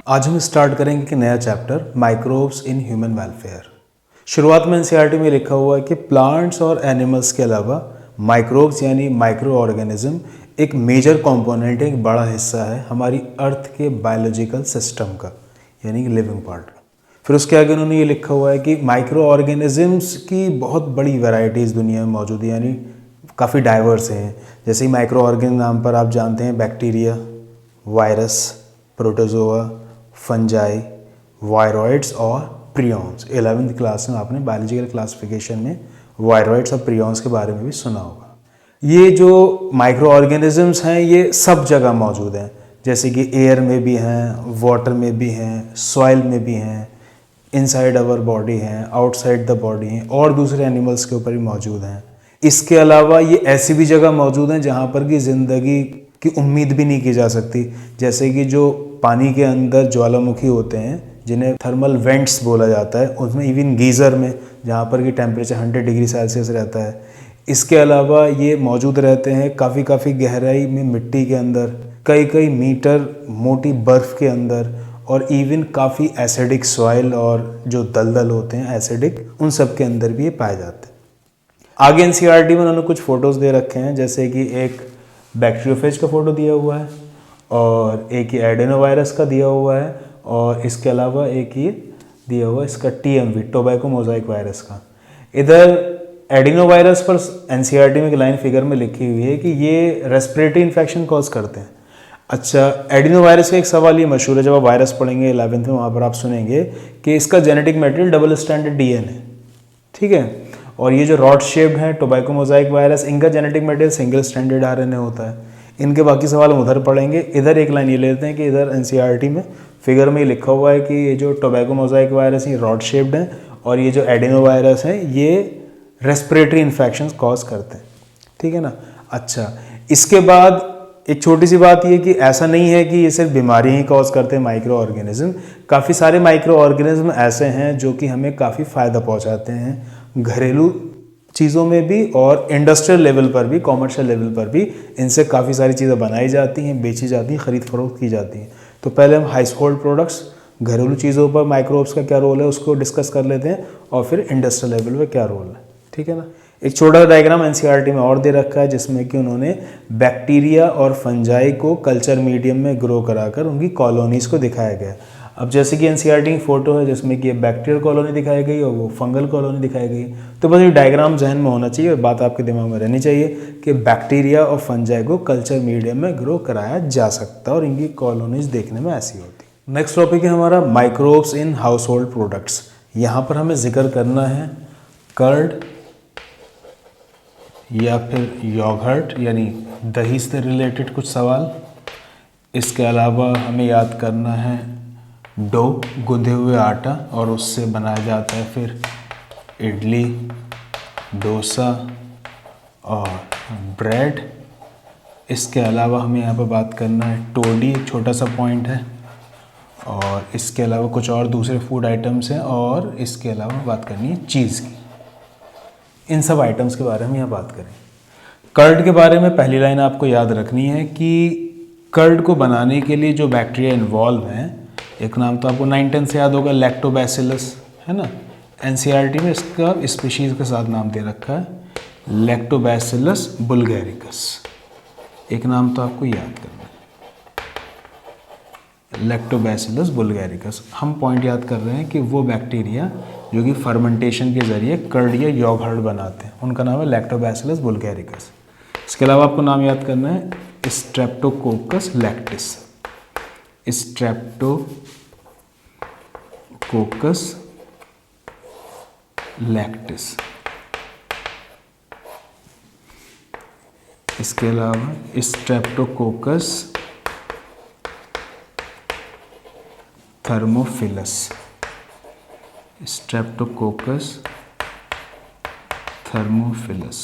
आज हम स्टार्ट करेंगे कि नया chapter microbes in human welfare. शुरुआत में एनसीईआरटी में लिखा हुआ है कि प्लांट्स और एनिमल्स के अलावा माइक्रोब्स यानी माइक्रो ऑर्गेनिज्म एक मेजर कंपोनेंट है, एक बड़ा हिस्सा है हमारी अर्थ के बायोलॉजिकल सिस्टम का, यानी कि लिविंग पार्ट का। फिर उसके आगे उन्होंने ये लिखा हुआ है कि माइक्रो ऑर्गेनिजम्स की बहुत बड़ी वैरायटीज़ दुनिया में मौजूद है, यानी काफ़ी डाइवर्स हैं। जैसे ही माइक्रो ऑर्गेनिज्म नाम पर आप जानते हैं bacteria, virus, protozoa, fungi, viroids और प्रियॉन्स। 11वीं क्लास में आपने बायोलॉजिकल क्लासिफिकेशन में वायरॉइड्स और प्रियॉन्स के बारे में भी सुना होगा। ये जो माइक्रो ऑर्गेनिजम्स हैं ये सब जगह मौजूद हैं, जैसे कि एयर में भी हैं, वाटर में भी हैं, सॉइल में भी हैं, इनसाइड आवर बॉडी हैं, आउटसाइड द बॉडी हैं और दूसरे एनिमल्स के ऊपर भी मौजूद हैं। इसके अलावा ये ऐसी भी जगह मौजूद हैं जहाँ पर कि ज़िंदगी की उम्मीद भी नहीं की जा सकती, जैसे कि जो पानी के अंदर ज्वालामुखी होते हैं जिन्हें थर्मल वेंट्स बोला जाता है, उसमें इवन गीज़र में जहाँ पर कि टेम्परेचर 100 डिग्री सेल्सियस रहता है। इसके अलावा ये मौजूद रहते हैं काफ़ी गहराई में मिट्टी के अंदर, कई मीटर मोटी बर्फ़ के अंदर, और इवन काफ़ी एसिडिक सॉइल और जो दलदल होते हैं एसिडिक, उन सब के अंदर भी ये पाए जाते हैं। आगे एनसीईआरटी में उन्होंने कुछ फ़ोटोज़ दे रखे हैं, जैसे कि एक बैक्टीरियोफेज का फ़ोटो दिया हुआ है और एक ये एडेनोवायरस का दिया हुआ है, और इसके अलावा एक ये दिया हुआ है इसका TMV टोबैको मोज़ाइक वायरस का। इधर एडिनोवायरस पर एनसीईआरटी में एक लाइन फिगर में लिखी हुई है कि ये रेस्पिरेटरी इन्फेक्शन कॉज करते हैं। अच्छा, एडिनोवायरस का एक सवाल ये मशहूर है, जब आप वायरस पढ़ेंगे 11वीं में, वहाँ पर आप सुनेंगे कि इसका genetic material double stranded DNA, ठीक है। और ये जो रॉड शेप्ड है टोबैको मोज़ाइक वायरस, इनका genetic material single stranded RNA होता है। इनके बाकी सवाल हम उधर पढ़ेंगे। इधर एक लाइन ये लेते हैं कि इधर एनसीईआरटी में फिगर में ये लिखा हुआ है कि ये जो टोबैको मोज़ाइक वायरस ये रॉड शेप्ड है और ये जो एडिनोवायरस है ये रेस्पिरेटरी इन्फेक्शंस कॉज करते हैं, ठीक है ना। अच्छा, इसके बाद एक छोटी सी बात ये कि ऐसा नहीं है कि ये सिर्फ बीमारी ही कॉज करते हैं माइक्रो ऑर्गेनिज्म। काफ़ी सारे माइक्रो ऑर्गेनिज्म ऐसे हैं जो कि हमें काफ़ी फ़ायदा पहुंचाते हैं, घरेलू चीज़ों में भी और इंडस्ट्रियल लेवल पर भी, कॉमर्शियल लेवल पर भी इनसे काफ़ी सारी चीज़ें बनाई जाती हैं, बेची जाती हैं, ख़रीद फरोख्त की जाती हैं। तो पहले हम हाउस होल्ड प्रोडक्ट्स, घरेलू चीज़ों पर माइक्रोब्स का क्या रोल है उसको डिस्कस कर लेते हैं, और फिर इंडस्ट्रियल लेवल पर क्या रोल है, ठीक है ना। एक छोटा सा डायग्राम एनसीईआरटी में और दे रखा है जिसमें कि उन्होंने बैक्टीरिया और फंजाई को कल्चर मीडियम में ग्रो कराकर उनकी कॉलोनीज़ को दिखाया गया। अब जैसे कि एनसीईआरटी की फ़ोटो है जिसमें कि बैक्टीरियल कॉलोनी दिखाई गई और वो फंगल कॉलोनी दिखाई गई, तो बस ये डायग्राम जहन में होना चाहिए और बात आपके दिमाग में रहनी चाहिए कि बैक्टीरिया और फंजाई को कल्चर मीडियम में ग्रो कराया जा सकता है और इनकी कॉलोनीज़ देखने में ऐसी होती। नेक्स्ट टॉपिक है हमारा microbes in house hold products. यहाँ पर हमें जिक्र करना है कर्ड या फिर योगर्ट यानी दही से रिलेटेड कुछ सवाल। इसके अलावा हमें याद करना है डो, गूंदे हुए आटा, और उससे बनाया जाता है फिर इडली, डोसा और ब्रेड। इसके अलावा हमें यहाँ पर बात करना है टोडी, एक छोटा सा पॉइंट है, और इसके अलावा कुछ और दूसरे फूड आइटम्स हैं, और इसके अलावा बात करनी है चीज़ की। इन सब आइटम्स के बारे में यहाँ बात करें। कर्ड के बारे में पहली लाइन आपको याद रखनी है कि कर्ड को बनाने के लिए जो बैक्टीरिया इन्वॉल्व हैं, एक नाम तो आपको 9-10 से याद होगा, लैक्टोबैसिलस, है ना। एनसीईआरटी में इसका स्पीशीज़ के साथ नाम दे रखा है लैक्टोबैसिलस बुल्गैरिकस। एक नाम तो आपको याद करना है लैक्टोबैसिलस बुल्गैरिकस। हम पॉइंट याद कर रहे हैं कि वो बैक्टीरिया जो कि फर्मेंटेशन के ज़रिए कर्ड या योगर्ट बनाते हैं, उनका नाम है लैक्टोबैसिलस बुल्गैरिकस। इसके अलावा आपको नाम याद करना है स्ट्रेप्टोकोकस लैक्टिस, स्ट्रेप्टोकोकस लैक्टिस। इसके अलावा स्ट्रेप्टोकोकस थर्मोफिलस, स्ट्रेप्टोकोकस थर्मोफिलस।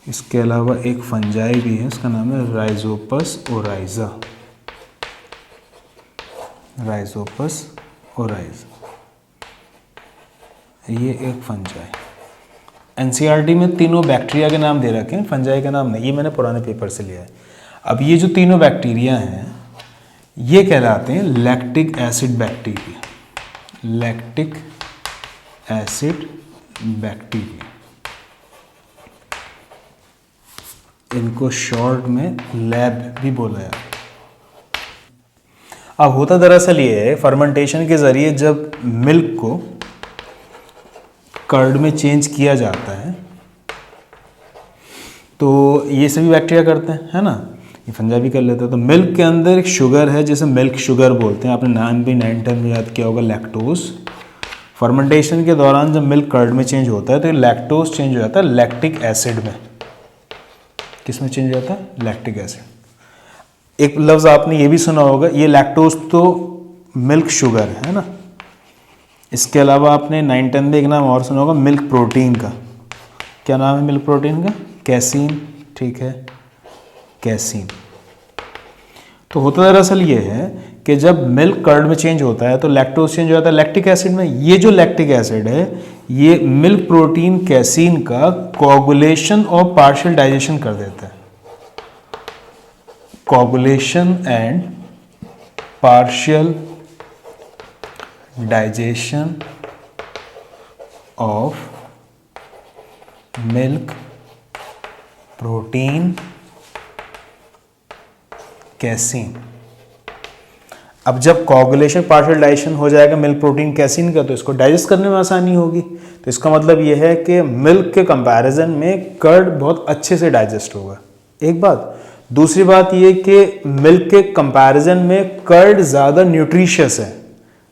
इसके अलावा एक फंजाई भी है, उसका नाम है राइजोपस ओराइजा, राइजोपस ओराइजा, ये एक फंजाई। एनसीईआरटी में तीनों बैक्टीरिया के नाम दे रखे हैं, फंजाई का नाम नहीं, ये मैंने पुराने पेपर से लिया है। अब ये जो तीनों बैक्टीरिया हैं ये कहलाते हैं lactic acid bacteria, lactic acid bacteria. इनको शॉर्ट में लैब भी बोला जाता है। अब होता दरअसल ये है, फर्मेंटेशन के जरिए जब मिल्क को कर्ड में चेंज किया जाता है तो ये सभी बैक्टीरिया करते हैं, है ना। ये फंजा भी कर लेते हैं। तो मिल्क के अंदर एक शुगर है जिसे मिल्क शुगर बोलते हैं, आपने नाम भी 9 टर्म में याद किया होगा, लैक्टोज। फर्मेंटेशन के दौरान जब मिल्क कर्ड में चेंज होता है तो लैक्टोज चेंज हो जाता है लैक्टिक एसिड में। किस में चेंज हो जाता है? Lactic acid. एक लफ्ज़ आपने ये भी सुना होगा, ये लैक्टोज तो मिल्क शुगर है ना। इसके अलावा आपने 9 10 में एक नाम और सुना होगा मिल्क प्रोटीन का। क्या नाम है मिल्क प्रोटीन का? कैसीन। ठीक है, कैसीन। तो होता दरअसल ये है कि जब मिल्क कर्ड में चेंज होता है तो लैक्टोज चेंज हो जाता है लैक्टिक एसिड में। ये जो लैक्टिक एसिड है ये मिल्क प्रोटीन कैसीन का कोगुलेशन और पार्शियल डाइजेशन कर देता है। Coagulation and partial digestion of milk protein casein. अब जब कोगुलेशन पार्शियल डाइजेशन हो जाएगा मिल्क प्रोटीन कैसीन का तो इसको डाइजेस्ट करने में आसानी होगी। तो इसका मतलब यह है कि मिल्क के कंपैरिजन में कर्ड बहुत अच्छे से डाइजेस्ट होगा, एक बात। दूसरी बात ये कि मिल्क के कंपैरिजन में कर्ड ज़्यादा न्यूट्रिशियस है,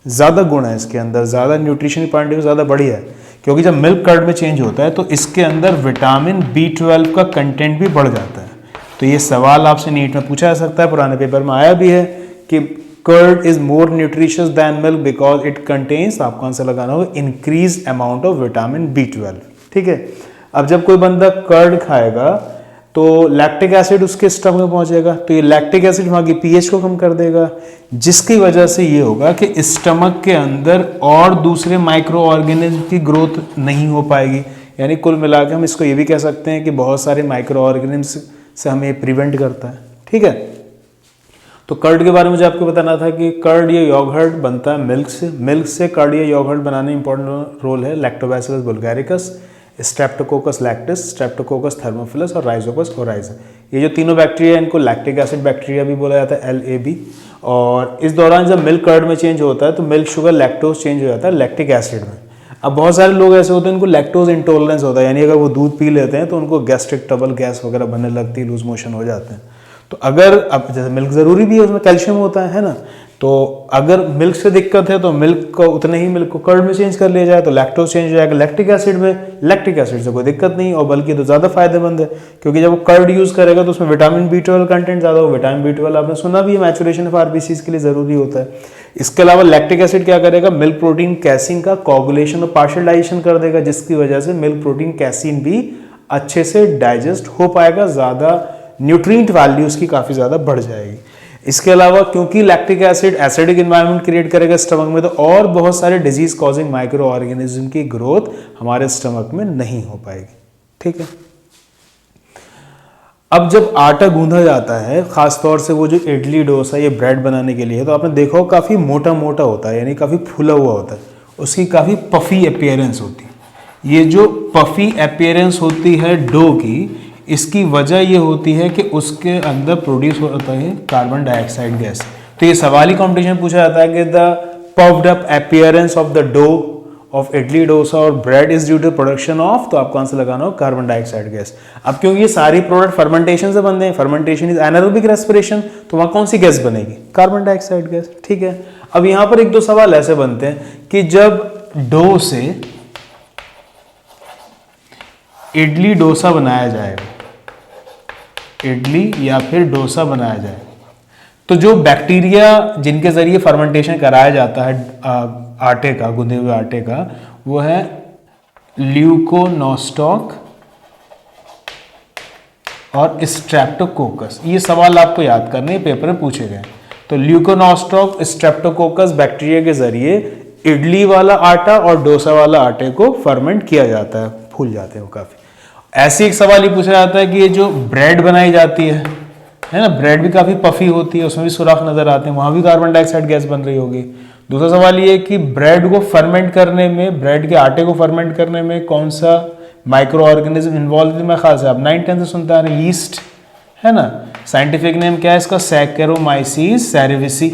ज़्यादा गुण है इसके अंदर, ज़्यादा न्यूट्रिशन पॉइंट ऑफ व्यू ज़्यादा बढ़िया है। क्योंकि जब मिल्क कर्ड में चेंज होता है तो इसके अंदर विटामिन B12 का कंटेंट भी बढ़ जाता है। तो ये सवाल आपसे नीट में पूछा जा सकता है, पुराने पेपर में आया भी है कि curd is more nutritious than milk because it contains, आपको आंसर लगाना होगा, increase amount of vitamin B12। ठीक है। अब जब कोई बंदा कर्ड खाएगा तो लैक्टिक एसिड उसके स्टमक में पहुंचेगा, तो ये लैक्टिक एसिड वहाँ की पीएच को कम कर देगा, जिसकी वजह से ये होगा कि स्टमक के अंदर और दूसरे माइक्रो ऑर्गेनिज्म की ग्रोथ नहीं हो पाएगी। यानी कुल मिलाकर हम इसको ये भी कह सकते हैं कि बहुत सारे माइक्रो ऑर्गेनिज्म से हमें प्रिवेंट करता है। ठीक है। तो कर्ड के बारे में मुझे आपको बताना था कि कर्ड या योगर्ट बनता है मिल्क से। मिल्क से कर्ड या योगर्ट बनाने में इंपॉर्टेंट रोल है lactobacillus बुल्गारिकस, Streptococcus lactis, Streptococcus thermophilus और राइजोपस ओराइजा। ये जो तीनों बैक्टीरिया इनको लैक्टिक एसिड बैक्टीरिया भी बोला जाता है, LAB। और इस दौरान जब मिल्क कर्ड में चेंज होता है तो मिल्क शुगर लैक्टोज चेंज हो जाता है लैक्टिक एसिड में। अब बहुत सारे लोग ऐसे होते हैं उनको लैक्टोज इंटॉलरेंस होता है, यानी अगर वो दूध पी लेते हैं तो उनको गैस्ट्रिक ट्रबल, गैस वगैरह बनने लगती है, लूज मोशन हो जाते हैं। तो अगर अब जैसे मिल्क ज़रूरी भी है, उसमें कैल्शियम होता है ना, तो अगर मिल्क से दिक्कत है तो मिल्क को उतने ही मिल्क को कर्ड में चेंज कर लिया जाए तो लैक्टोज चेंज हो जाएगा लैक्टिक एसिड में। लैक्टिक एसिड से कोई दिक्कत नहीं और बल्कि तो ज़्यादा फायदेमंद है, क्योंकि जब वो कर्ड यूज़ करेगा तो उसमें विटामिन B12 कंटेंट ज़्यादा हो। विटामिन B12 आपने सुना भी है मैचुरेशन ऑफ RBCs के लिए ज़रूरी होता है। इसके अलावा लैक्टिक एसिड क्या करेगा? मिल्क प्रोटीन कैसीन का कोगुलेशन और पार्शियल डाइजेशन कर देगा, जिसकी वजह से मिल्क प्रोटीन कैसीन भी अच्छे से डाइजेस्ट हो पाएगा, ज़्यादा न्यूट्रिएंट वैल्यू उसकी काफ़ी ज़्यादा बढ़ जाएगी। इसके अलावा क्योंकि lactic acid acidic environment create करेगा स्टमक में, तो और बहुत सारे डिजीज कॉजिंग माइक्रो ऑर्गेनिज्म की ग्रोथ हमारे स्टमक में नहीं हो पाएगी। ठीक है। अब जब आटा गूंधा जाता है, खासतौर से वो जो इडली डोसा ये ब्रेड बनाने के लिए, तो आपने देखा हो काफ़ी मोटा मोटा होता है, यानी काफ़ी फूला हुआ होता है, उसकी काफ़ी पफी अपीयरेंस होती है। ये जो पफी अपीयरेंस होती है डो की, इसकी वजह ये होती है कि उसके अंदर प्रोड्यूस होता है कार्बन डाइऑक्साइड गैस। तो ये सवाल ही कॉम्पिटिशन पूछा जाता है कि the puffed up appearance of the dough of idli dosa और bread is due to production of, तो आपको आंसर लगाना हो कार्बन डाइऑक्साइड गैस। अब क्योंकि ये सारी प्रोडक्ट फर्मेंटेशन से बनते हैं, फर्मेंटेशन इज एनारोबिक रेस्पिरेशन, तो वहां कौन सी गैस बनेगी? Carbon dioxide gas. ठीक है। अब यहां पर एक दो सवाल ऐसे बनते हैं कि जब डो से इडली डोसा बनाया जाएगा, इडली या फिर डोसा बनाया जाए, तो जो बैक्टीरिया जिनके जरिए फर्मेंटेशन कराया जाता है आटे का, गूंधे हुए आटे का, वो है ल्यूकोनोस्टॉक और स्ट्रेप्टोकोकस। ये सवाल आपको याद करने पेपर में पूछे गए। तो ल्यूकोनोस्टॉक, स्ट्रेप्टोकोकस बैक्टीरिया के जरिए इडली वाला आटा और डोसा वाला आटे को फर्मेंट किया जाता है, फूल जाते हैं वो काफी। ऐसे एक सवाल ही पूछा जाता है कि ये जो ब्रेड बनाई जाती है है ना, ब्रेड भी काफ़ी पफी होती है, उसमें भी सुराख नज़र आते हैं, वहाँ भी कार्बन डाइऑक्साइड गैस बन रही होगी। दूसरा सवाल ये कि ब्रेड को फर्मेंट करने में, ब्रेड के आटे को फर्मेंट करने में कौन सा माइक्रो ऑर्गेनिज्म इन्वॉल्व है? मेरे ख्याल से आप 9th-10th से सुनते आ रहे हैं, यीस्ट, है ना। साइंटिफिक नेम क्या है इसका? सैकेरोमाइसीस सेरेविसी,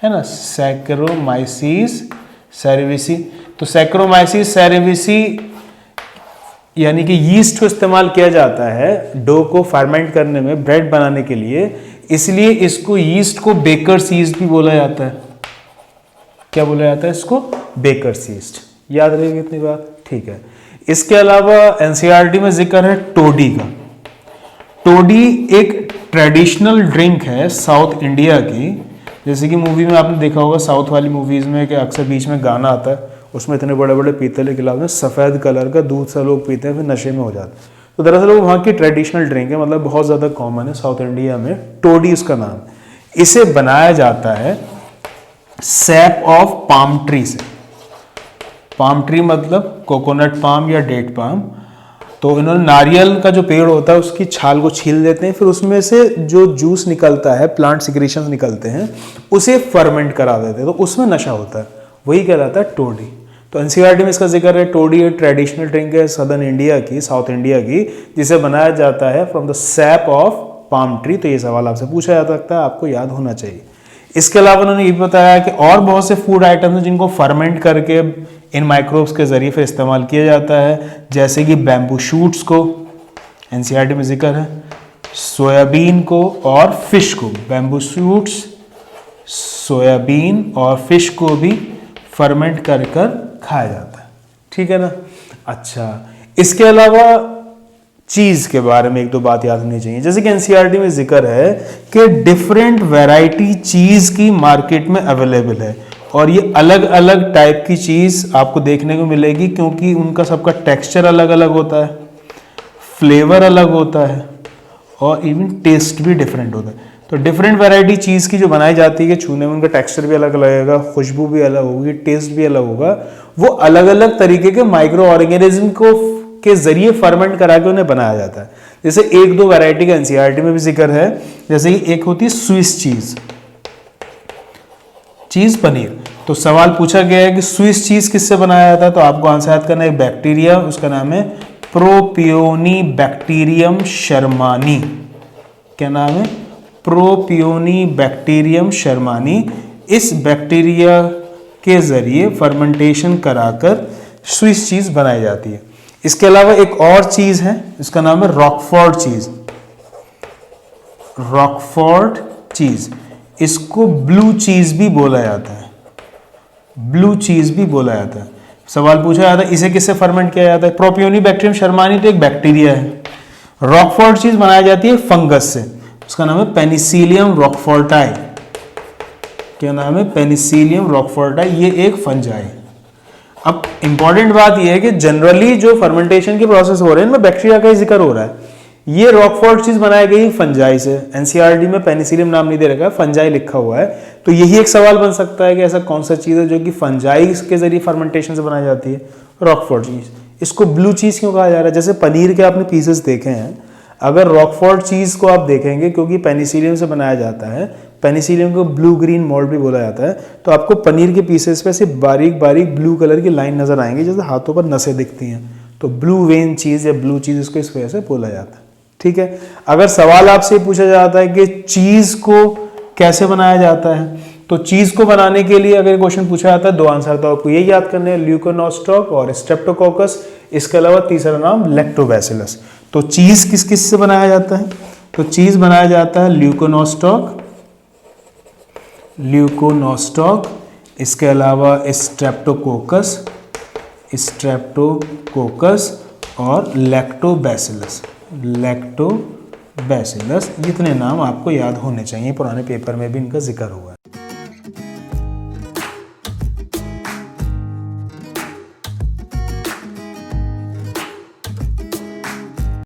है ना, सैकेरोमाइसीस सेरेविसी। तो सैकेरोमाइसीस सेरेविसी यानी कि यीस्ट को इस्तेमाल किया जाता है डो को फर्मेंट करने में, ब्रेड बनाने के लिए, इसलिए इसको यीस्ट को बेकर्स यीस्ट भी बोला जाता है। क्या बोला जाता है इसको? Baker's yeast. याद रहेगी इतनी बात, ठीक है। इसके अलावा एनसीईआरटी में जिक्र है टोडी का। टोडी एक ट्रेडिशनल ड्रिंक है साउथ इंडिया की। जैसे कि मूवी में आपने देखा होगा, साउथ वाली मूवीज में कि अक्सर बीच में गाना आता है, उसमें इतने बड़े बड़े पीतल के गिलास में सफ़ेद कलर का दूध सा लोग पीते हैं, फिर नशे में हो जाते हैं। तो दरअसल वो वहाँ की ट्रेडिशनल ड्रिंक है, मतलब बहुत ज़्यादा कॉमन है साउथ इंडिया में। टोडी उसका नाम। इसे बनाया जाता है सैप ऑफ पाम ट्री से। पाम ट्री मतलब कोकोनट पाम या डेट पाम। तो इन्होंने नारियल का जो पेड़ होता है उसकी छाल को छील देते हैं, फिर उसमें से जो जूस निकलता है, प्लांट सिक्रीशंस निकलते हैं, उसे फर्मेंट करा देते हैं, तो उसमें नशा होता है, वही कहलाता है टोडी। तो एनसीईआरटी में इसका जिक्र है। टोडी एक ट्रेडिशनल ड्रिंक है सदर्न इंडिया की, साउथ इंडिया की, जिसे बनाया जाता है from the SAP of palm tree. तो ये सवाल आपसे पूछा जा सकता है, आपको याद होना चाहिए। इसके अलावा उन्होंने ये भी बताया कि और बहुत से फूड आइटम्स हैं जिनको फर्मेंट करके इन माइक्रोब्स के जरिए फिर इस्तेमाल किया जाता है, जैसे कि बैम्बू शूट्स को एनसीईआरटी में जिक्र है, सोयाबीन को और फिश को। बैम्बू शूट्स, सोयाबीन और फिश को भी फर्मेंट कर खाया जाता है, ठीक है ना। अच्छा, इसके अलावा चीज़ के बारे में एक दो बात याद होनी चाहिए। जैसे कि एनसीईआरटी में जिक्र है कि डिफरेंट वैरायटी चीज़ की मार्केट में अवेलेबल है, और ये अलग अलग टाइप की चीज़ आपको देखने को मिलेगी, क्योंकि उनका सबका टेक्सचर अलग अलग होता है, फ्लेवर अलग होता है, और इवन टेस्ट भी डिफरेंट होता है। तो डिफरेंट वैरायटी चीज़ की जो बनाई जाती है, छूने में उनका टेक्सचर भी अलग लगेगा, खुशबू भी अलग होगी, टेस्ट भी अलग होगा। वो अलग अलग तरीके के माइक्रो ऑर्गेनिज्म को के जरिए फर्मेंट करा के उन्हें बनाया जाता है। जैसे एक दो वैरायटी का एनसीईआरटी में भी जिक्र है, जैसे कि एक होती है स्विस चीज, चीज पनीर। तो सवाल पूछा गया है कि स्विस चीज किससे बनाया जाता है, तो आपको आंसर याद करना है। बैक्टीरिया, उसका नाम है प्रोपियोनी बैक्टीरियम शर्मानी। क्या नाम है? Propionibacterium shermanii. इस बैक्टीरिया के जरिए फर्मेंटेशन कराकर स्विस चीज बनाई जाती है। इसके अलावा एक और चीज है, इसका नाम है रॉकफोर्ड चीज। रॉकफोर्ड चीज, इसको ब्लू चीज भी बोला जाता है, ब्लू चीज भी बोला जाता है। सवाल पूछा जाता है इसे किससे फर्मेंट किया जाता है? प्रोपियोनी बैक्टीरियम शर्मानी तो एक बैक्टीरिया है। रॉकफोर्ड चीज बनाई जाती है फंगस से, उसका नाम है पेनिसिलियम रॉकफोर्टाई। क्या नाम है? पेनिसिलियम रॉकफोर्टाई। ये एक फंजाई। अब इंपॉर्टेंट बात यह है कि जनरली जो फर्मेंटेशन के प्रोसेस हो रहे हैं इनमें बैक्टीरिया का ही जिक्र हो रहा है। ये रॉकफोर्ड चीज बनाई गई फंजाई से। एनसीईआरटी में पेनिसिलियम नाम नहीं दे रखा है, फंजाई लिखा हुआ है। तो यही एक सवाल बन सकता है कि ऐसा कौन सा चीज है जो कि फंजाई के जरिए फर्मेंटेशन से बनाई जाती है? रॉकफोर्ड चीज। इसको ब्लू चीज क्यों कहा जा रहा है? जैसे पनीर के आपने पीसेस देखे हैं, अगर रॉकफोर्ड चीज को आप देखेंगे, क्योंकि पेनिसिलियम से बनाया जाता है, पेनिसिलियम को ब्लू ग्रीन मोल्ड भी बोला जाता है, तो आपको पनीर के पीसेस पे सिर्फ बारीक बारीक ब्लू कलर की लाइन नजर आएंगी, जैसे हाथों पर नसें दिखती हैं। तो ब्लू वेन चीज या ब्लू चीज इसको इस वजह से बोला जाता है, ठीक है। अगर सवाल आपसे पूछा जाता है कि चीज को कैसे बनाया जाता है, तो चीज को बनाने के लिए अगर क्वेश्चन पूछा जाता है, दो आंसर तो आपको यही याद करने हैं, ल्यूकोनोस्टॉक और स्ट्रेप्टोकोकस। इसके अलावा तीसरा नाम लैक्टोबैसिलस। तो चीज किस किस से बनाया जाता है? तो चीज बनाया जाता है ल्यूकोनोस्टॉक, ल्यूकोनोस्टॉक, इसके अलावा स्ट्रेप्टोकोकस, स्ट्रेप्टोकोकस और लैक्टोबैसिलस, लैक्टोबैसिलस। इतने नाम आपको याद होने चाहिए, पुराने पेपर में भी इनका जिक्र हुआ है।